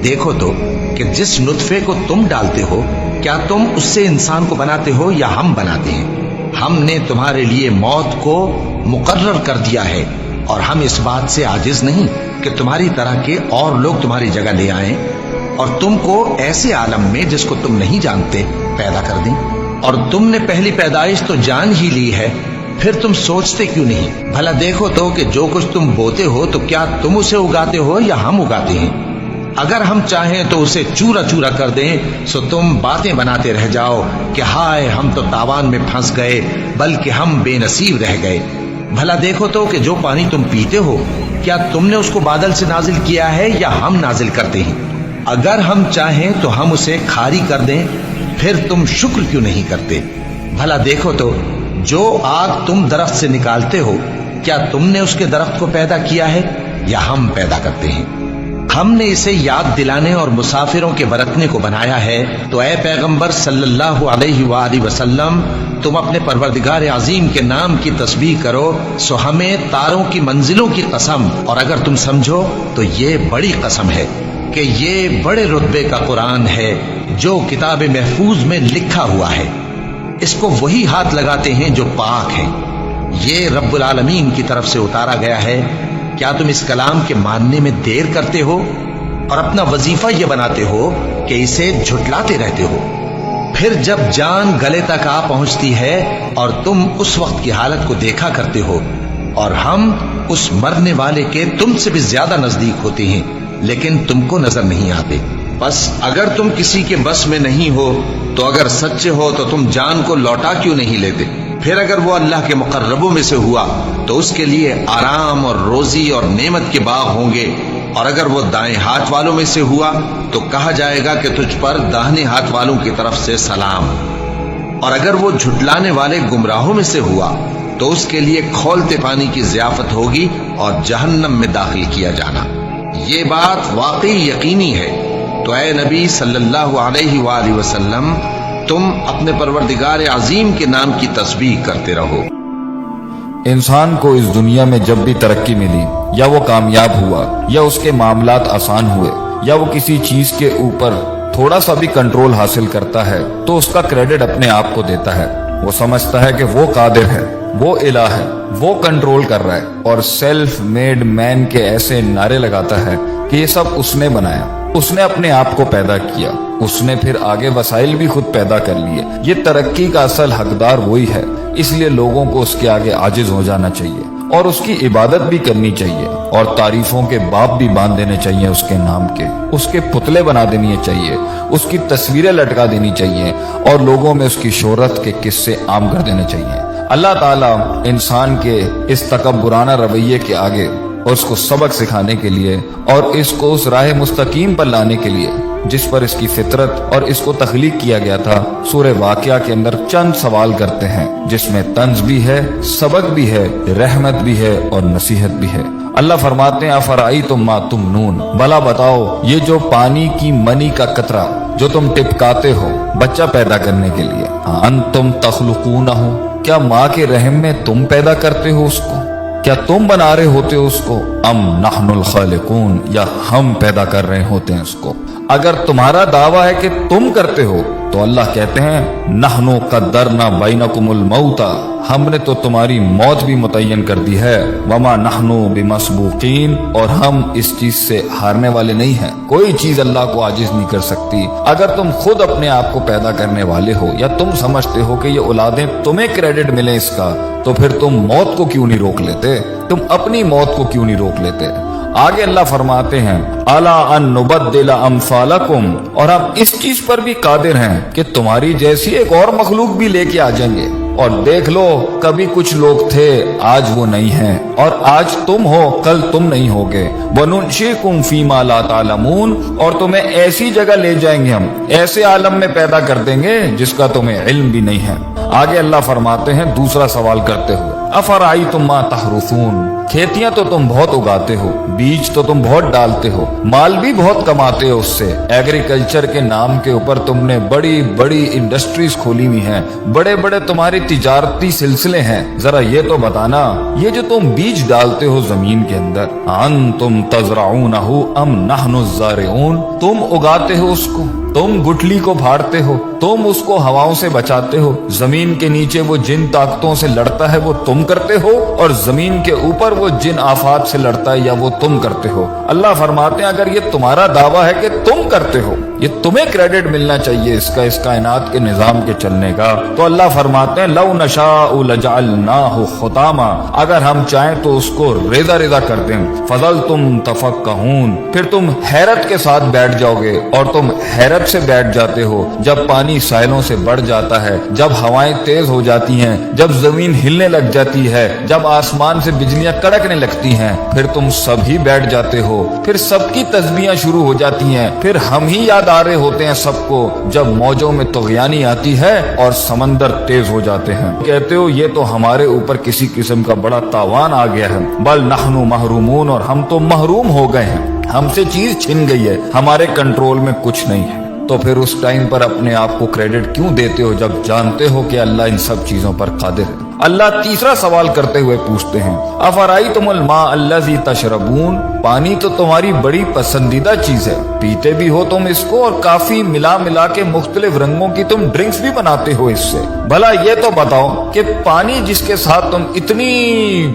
دیکھو تو کہ جس نطفے کو تم ڈالتے ہو کیا تم اس سے انسان کو بناتے ہو یا ہم بناتے ہیں؟ ہم نے تمہارے لیے موت کو مقرر کر دیا ہے اور ہم اس بات سے عاجز نہیں کہ تمہاری طرح کے اور لوگ تمہاری جگہ لے آئیں اور تم کو ایسے عالم میں جس کو تم نہیں جانتے پیدا کر دیں۔ اور تم نے پہلی پیدائش تو جان ہی لی ہے، پھر تم سوچتے کیوں نہیں؟ بھلا دیکھو تو کہ جو کچھ تم بوتے ہو تو کیا تم اسے اگاتے ہو یا ہم اگاتے ہیں؟ اگر ہم چاہیں تو اسے چورا چورا کر دیں سو تم باتیں بناتے رہ جاؤ کہ ہائے ہم تو تاوان میں پھنس گئے، بلکہ ہم بے نصیب رہ گئے۔ بھلا دیکھو تو کہ جو پانی تم پیتے ہو کیا تم نے اس کو بادل سے نازل کیا ہے یا ہم نازل کرتے ہیں؟ اگر ہم چاہیں تو ہم اسے کھاری کر دیں، پھر تم شکر کیوں نہیں کرتے؟ بھلا دیکھو تو جو آگ تم درخت سے نکالتے ہو کیا تم نے اس کے درخت کو پیدا کیا ہے یا ہم پیدا کرتے ہیں؟ ہم نے اسے یاد دلانے اور مسافروں کے برتنے کو بنایا ہے، تو اے پیغمبر صلی اللہ علیہ وآلہ وسلم تم اپنے پروردگار عظیم کے نام کی تسبیح کرو، سو ہمیں تاروں کی منزلوں کی قسم، اور اگر تم سمجھو تو یہ بڑی قسم ہے کہ یہ بڑے رتبے کا قرآن ہے جو کتاب محفوظ میں لکھا ہوا ہے، اس کو وہی ہاتھ لگاتے ہیں جو پاک ہیں، یہ رب العالمین کی طرف سے اتارا گیا ہے۔ کیا تم اس کلام کے ماننے میں دیر کرتے ہو اور اپنا وظیفہ یہ بناتے ہو کہ اسے جھٹلاتے رہتے ہو؟ پھر جب جان گلے تک آ پہنچتی ہے اور تم اس وقت کی حالت کو دیکھا کرتے ہو اور ہم اس مرنے والے کے تم سے بھی زیادہ نزدیک ہوتے ہیں لیکن تم کو نظر نہیں آتے۔ بس اگر تم کسی کے بس میں نہیں ہو تو اگر سچے ہو تو تم جان کو لوٹا کیوں نہیں لیتے؟ پھر اگر وہ اللہ کے مقربوں میں سے ہوا تو اس کے لیے آرام اور روزی اور نعمت کے باغ ہوں گے، اور اگر وہ دائیں ہاتھ والوں میں سے ہوا تو کہا جائے گا کہ تجھ پر داہنے ہاتھ والوں کی طرف سے سلام، اور اگر وہ جھٹلانے والے گمراہوں میں سے ہوا تو اس کے لیے کھولتے پانی کی ضیافت ہوگی اور جہنم میں داخل کیا جانا۔ یہ بات واقعی یقینی ہے، تو اے نبی صلی اللہ علیہ وآلہ وسلم تم اپنے پروردگار عظیم کے نام کی تسبیح کرتے رہو۔ انسان کو اس دنیا میں جب بھی ترقی ملی یا وہ کامیاب ہوا یا اس کے معاملات آسان ہوئے یا وہ کسی چیز کے اوپر تھوڑا سا بھی کنٹرول حاصل کرتا ہے تو اس کا کریڈٹ اپنے آپ کو دیتا ہے۔ وہ سمجھتا ہے کہ وہ قادر ہے، وہ الہ ہے، وہ کنٹرول کر رہا ہے، اور سیلف میڈ مین کے ایسے نعرے لگاتا ہے کہ یہ سب اس نے بنایا، اس نے اپنے آپ کو پیدا کیا، اس نے پھر آگے وسائل بھی خود پیدا کر لیے۔ یہ ترقی کا اصل حقدار وہی ہے، اس لیے لوگوں کو اس کے آگے عاجز ہو جانا چاہیے اور اس کی عبادت بھی کرنی چاہیے، اور تعریفوں کے باب بھی باندھ دینے چاہیے اس کے نام کے، اس کے پتلے بنا دینے چاہیے، اس کی تصویریں لٹکا دینی چاہیے، اور لوگوں میں اس کی شہرت کے قصے عام کر دینے چاہیے۔ اللہ تعالیٰ انسان کے اس تکبرانہ رویے کے آگے اور اس کو سبق سکھانے کے لیے اور اس کو اس راہ مستقیم پر لانے کے لیے جس پر اس کی فطرت اور اس کو تخلیق کیا گیا تھا، سورہ واقعہ کے اندر چند سوال کرتے ہیں جس میں طنز بھی ہے، سبق بھی ہے، رحمت بھی ہے اور نصیحت بھی ہے۔ اللہ فرماتے ہیں افرأیتم ما تمنون، بھلا بتاؤ یہ جو پانی کی منی کا قطرہ جو تم ٹپکاتے ہو بچہ پیدا کرنے کے لیے، انتم تخلقونہ، کیا ماں کے رحم میں تم پیدا کرتے ہو اس کو؟ کیا تم بنا رہے ہوتے ہو اس کو؟ ام نحن الخالقون، یا ہم پیدا کر رہے ہوتے ہیں اس کو؟ اگر تمہارا دعویٰ ہے کہ تم کرتے ہو تو اللہ کہتے ہیں نحن قدرنا بینکم الموت، ہم نے تو تمہاری موت بھی متعین کر دی ہے، وما نحن بمسبوقین، اور ہم اس چیز سے ہارنے والے نہیں ہیں، کوئی چیز اللہ کو عاجز نہیں کر سکتی۔ اگر تم خود اپنے آپ کو پیدا کرنے والے ہو یا تم سمجھتے ہو کہ یہ اولادیں تمہیں کریڈٹ ملے اس کا، تو پھر تم موت کو کیوں نہیں روک لیتے؟ تم اپنی موت کو کیوں نہیں روک لیتے؟ آگے اللہ فرماتے ہیں الا ان نبدل امثالکم، اور ہم اس چیز پر بھی قادر ہیں کہ تمہاری جیسی ایک اور مخلوق بھی لے کے آ جائیں گے، اور دیکھ لو کبھی کچھ لوگ تھے آج وہ نہیں ہیں، اور آج تم ہو کل تم نہیں ہوگے، وننشئکم فیما لا تعلمون، اور تمہیں ایسی جگہ لے جائیں گے، ہم ایسے عالم میں پیدا کر دیں گے جس کا تمہیں علم بھی نہیں ہے۔ آگے اللہ فرماتے ہیں دوسرا سوال کرتے ہوئے अफराइतुम मा तहरुसून, खेतियां तो तुम बहुत उगाते हो, बीज तो तुम बहुत डालते हो, माल भी बहुत कमाते हो उससे। एग्रीकल्चर के नाम के ऊपर तुमने बड़ी बड़ी इंडस्ट्रीज खोली हुई हैं, बड़े बड़े तुम्हारे तिजारती सिलसिले हैं। जरा ये तो बताना, ये जो तुम बीज डालते हो जमीन के अंदर, अंतुम तज़रऊनहु अम नहनु ज़ारिऊन, तुम उगाते हो उसको, तुम गुठली को फाड़ते हो, तुम उसको हवाओं से बचाते हो, जमीन के नीचे वो जिन ताकतों से लड़ता है वो तुम करते हो, और जमीन के ऊपर वो जिन आफात से लड़ता है या वो तुम करते हो। अल्लाह फरमाते हैं अगर ये तुम्हारा दावा है कि तुम करते हो, ये तुम्हें क्रेडिट मिलना चाहिए इसका, इस कायनात के निजाम के चलने का, तो अल्लाह फरमाते हैं लौ नशाउ लजअलनाहु खुतामा, अगर हम चाहें तो उसको रेजा रेजा कर दें। फजल तुम तफक्कहून, फिर तुम हैरत के साथ बैठ जाओगे, और तुम हैरत से बैठ जाते हो जब पानी साहिलों से बढ़ जाता है, जब हवाएं तेज हो जाती हैं, जब जमीन हिलने लग जाती है, जब आसमान से बिजलियां कड़कने लगती हैं, फिर तुम सभी बैठ जाते हो, फिर सबकी तस्बीहां शुरू हो जाती हैं, फिर हम ही याद आ रहे होते हैं सबको जब मौजों में तुग़यानी आती है और समंदर तेज हो जाते हैं। कहते हो ये तो हमारे ऊपर किसी किस्म का बड़ा तावान आ गया है, बल नहनु महरूमून, और हम तो महरूम हो गए हैं, हमसे चीज छिन गई है, हमारे कंट्रोल में कुछ नहीं है। तो फिर उस टाइम पर अपने आप को क्रेडिट क्यों देते हो जब जानते हो कि अल्लाह इन सब चीजों पर कादिर है। अल्लाह तीसरा सवाल करते हुए पूछते हैं अफराइतुमुल मा अल्लज़ी तशरबून, पानी तो तुम्हारी बड़ी पसंदीदा चीज है, पीते भी हो तुम इसको, और काफी मिला मिला के मुख्तलिफ रंगों की तुम ड्रिंक्स भी बनाते हो इससे। भला ये तो बताओ कि पानी जिसके साथ तुम इतनी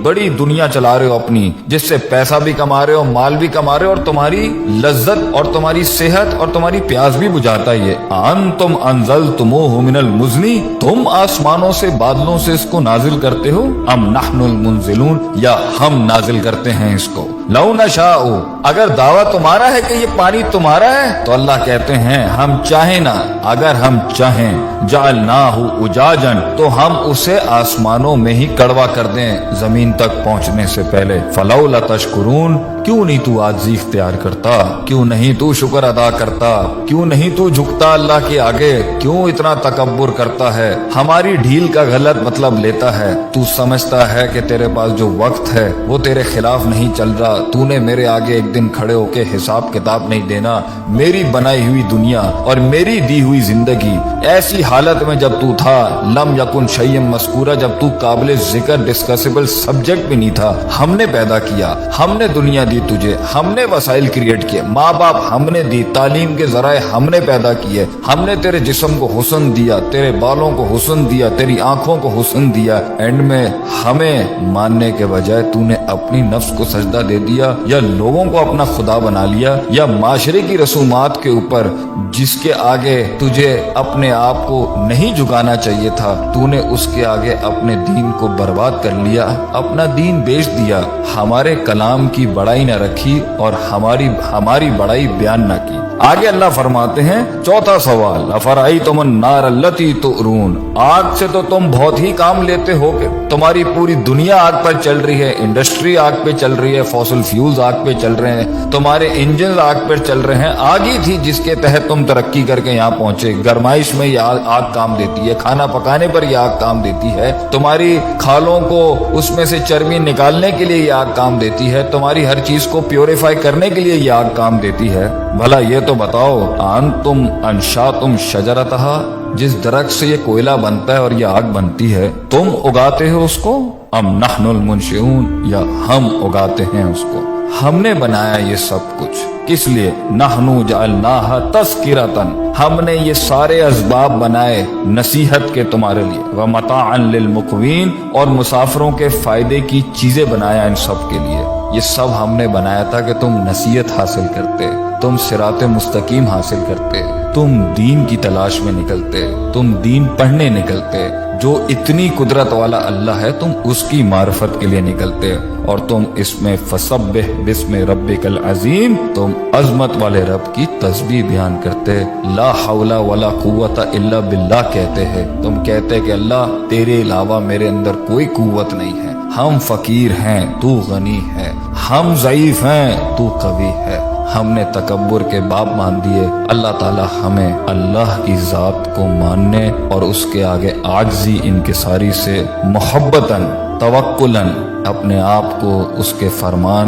बड़ी दुनिया चला रहे हो अपनी, जिससे पैसा भी कमा रहे हो, माल भी कमा रहे हो, और तुम्हारी लज्जत और तुम्हारी सेहत और तुम्हारी प्यास भी बुझाता है, ये अंतुम अंज़लतुमूहु मिनल मुज़नी, तुम आसमानों से बादलों से इसको नाजिल करते हो, अम नहनुल मुनज़िलून, या हम नाजिल करते हैं इसको। लौ नशाउ, अगर दावा तुम्हारा है कि ये पानी तुम्हारा है, तो अल्लाह कहते हैं हम चाहें ना, अगर हम चाहें जअलनाहु उजाजन, तो हम उसे आसमानों में ही कड़वा कर दें जमीन तक पहुंचने से पहले। फलौला तशकुरून, क्यों नहीं तू आजिज़ी इख्तियार करता, क्यों नहीं तू शुक्र अदा करता, क्यों नहीं तू झुकता अल्लाह के आगे, क्यों इतना तकब्बुर करता है, हमारी ढील का गलत मतलब लेता है। तू समझता है कि तेरे पास जो वक्त है वो तेरे खिलाफ नहीं चल रहा, तूने मेरे आगे एक दिन खड़े होके हिसाब किताब नहीं देना, मेरी बनाई हुई दुनिया और मेरी दी हुई जिंदगी ऐसी हालत में जब तू था, लम यकुन शय्यम मस्कूरा, जब तू काबिल जिक्र डिस्कसेबल सब्जेक्ट भी नहीं था, हमने पैदा किया, हमने दुनिया दी तुझे, हमने वसाइल क्रिएट किए, माँ बाप हमने दी, तालीम के जराए हमने पैदा किए, हमने तेरे जिस्म को हुस्न दिया, तेरे बालों को हुस्न दिया, तेरी आंखों को हुस्न दिया, एंड में हमें मानने के बजाय तूने अपनी नफ्स को सजदा दे दिया, या लोगों को अपना खुदा बना लिया, या माशरे की रसूमात के ऊपर जिसके आगे तुझे अपने आप को नहीं झुकाना चाहिए था, तूने उसके आगे अपने दीन को बर्बाद कर लिया, अपना दीन बेच दिया, हमारे कलाम की बड़ाई न रखी और हमारी बड़ाई बयान न की। आगे अल्लाह फरमाते हैं चौथा सवाल, अफराइतुमुन नार अल्लती तुरून, आग से तो तुम बहुत ही काम लेते हो कि तुम्हारी पूरी दुनिया आग पर चल रही है, इंडस्ट्री आग पे चल रही है, फॉसिल फ्यूल्स आग पे चल रहे हैं, तुम्हारे इंजन आग पर चल रहे हैं, आग ही थी जिसके तहत तुम तरक्की करके यहाँ पहुंचे, गरमाइश में ये आग काम देती है, खाना पकाने पर यह आग काम देती है, तुम्हारी खालों को उसमें से चर्बी निकालने के लिए यह आग काम देती है, तुम्हारी हर चीज को प्योरीफाई करने के लिए यह आग काम देती है। भला ये तो बताओ अंतुम अंशातुम शजरतहा, जिस दरख्त से ये कोयला बनता है और ये आग बनती है, तुम उगाते हो उसको, अम नहनुल मुनशिऊन, या हम उगाते हैं उसको, हमने बनाया ये सब कुछ, किस लिए, नहनु जअलनाहा तज़किरतन, हमने ये सारे असबाब बनाए नसीहत के तुम्हारे लिए, व मताअन लिल मुक़वीन, और मुसाफिरों के फायदे की चीजें बनाया इन सब के लिए, ये सब हमने बनाया था कि तुम नसीहत हासिल करते, तुम सिराते मुस्तकीम हासिल करते, तुम दीन की तलाश में निकलते, तुम दीन पढ़ने निकलते, जो इतनी कुदरत वाला अल्लाह है तुम उसकी मार्फत के लिए निकलते, और तुम इसमें फसब्बिह बिस्मि रब्बिकल अजीम, तुम अजमत वाले रब की तस्बीह बयान करते, ला हौला वला कुव्वता इल्ला बिल्लाह कहते हैं, तुम कहते कि अल्लाह तेरे अलावा मेरे अंदर कोई कुव्वत नहीं है, हम फकीर हैं तू गनी है, हम ज़ईफ हैं तू कवी है, ہم نے تکبر کے باب مان دیے۔ اللہ تعالی ہمیں اللہ کی ذات کو ماننے اور اس کے آگے عاجزی انکساری سے محبتاً توکلاً اپنے آپ کو اس کے فرمان